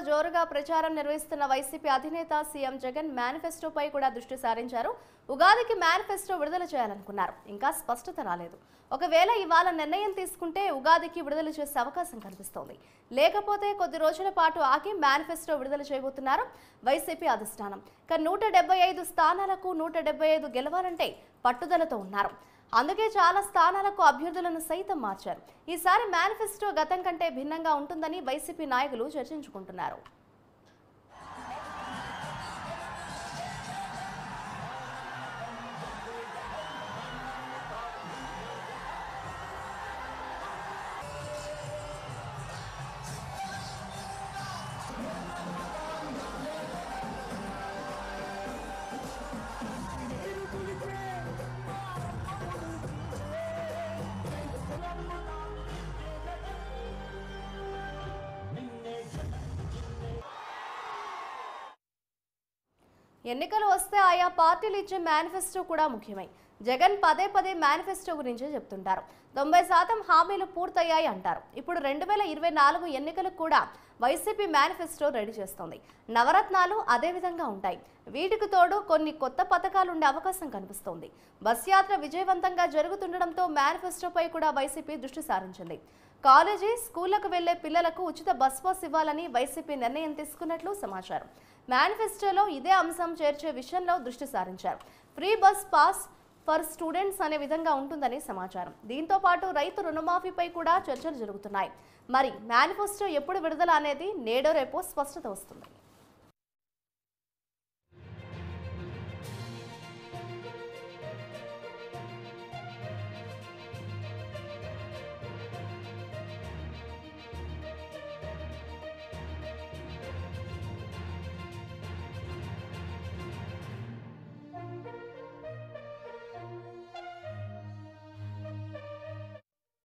జోరుగా ప్రచారం నిర్వహిస్తున్న వైసీపీ అధినేత సీఎం జగన్ మేనిఫెస్టోపై కూడా దృష్టి సారించారు. ఉగాదికి మేనిఫెస్టో విడుదల చేయాలనుకున్నారు. ఇంకా స్పష్టత రాలేదు. ఒకవేళ ఇవాళ నిర్ణయం తీసుకుంటే ఉగాదికి విడుదల చేసే అవకాశం కనిపిస్తోంది. లేకపోతే కొద్ది రోజుల పాటు ఆగి మేనిఫెస్టో విడుదల చేయబోతున్నారు వైసీపీ అధిష్టానం. 175 స్థానాలకు 175 గెలవాలంటే పట్టుదలతో ఉన్నారు. అందుకే చాలా స్థానాలకు అభ్యర్థులను సైతం మార్చారు. ఈసారి మేనిఫెస్టో గతం కంటే భిన్నంగా ఉంటుందని వైసీపీ నాయకులు చర్చించుకుంటున్నారు. ఎన్నికలు వస్తే ఆయా పార్టీలు ఇచ్చే మేనిఫెస్టో కూడా ముఖ్యమే. జగన్ పదే మేనిఫెస్టో గురించే చెప్తుంటారు. 90% హామీలు పూర్తయ్యాయి అంటారు. ఇప్పుడు 2024 ఎన్నికలకు కూడా వైసీపీ మేనిఫెస్టో రెడీ చేస్తోంది. నవరత్నాలు అదే విధంగా ఉంటాయి. వీటికి తోడు కొన్ని కొత్త పథకాలు ఉండే అవకాశం కనిపిస్తోంది. బస్ యాత్ర విజయవంతంగా జరుగుతుండడంతో మేనిఫెస్టోపై కూడా వైసీపీ దృష్టి సారించింది. కాలేజీ, స్కూళ్లకు వెళ్లే పిల్లలకు ఉచిత బస్ పాస్ ఇవ్వాలని వైసీపీ నిర్ణయం తీసుకున్నట్లు సమాచారం. మేనిఫెస్టోలో ఇదే అంశం చేర్చే విషయంలో దృష్టి సారించారు. Free bus pass for students అనే విధంగా ఉంటుందని సమాచారం. దీంతో పాటు రైతు రుణమాఫీపై కూడా చర్చలు జరుగుతున్నాయి. మరి మేనిఫెస్టో ఎప్పుడు విడుదల అనేది నేడో రేపో స్పష్టత వస్తుంది.